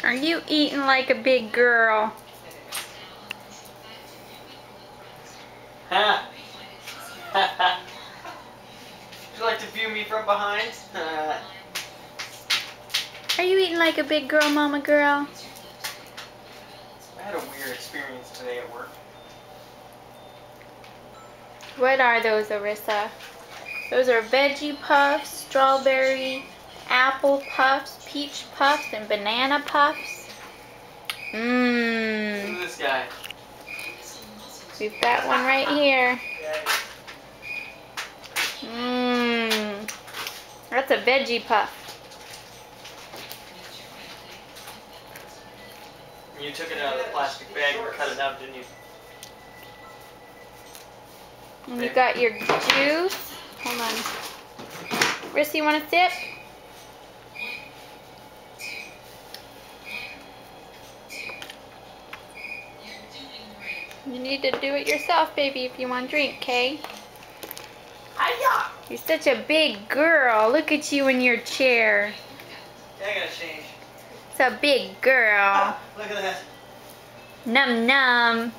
Are you eating like a big girl? Ha! Ha! Would you like to view me from behind? Are you eating like a big girl, mama girl? I had a weird experience today at work. What are those, Arissa? Those are veggie puffs, strawberry, apple puffs, peach puffs, and banana puffs. Look Mmm. at this guy. We've got one right here. Mmm. That's a veggie puff. You took it out of the plastic bag and cut it out, didn't you? And you got your juice. Hold on. Rissa, you want a sip? You need to do it yourself, baby, if you want to drink, okay? Hi-ya! You're such a big girl. Look at you in your chair. Yeah, I gotta change. It's a big girl. Look at that. Num num.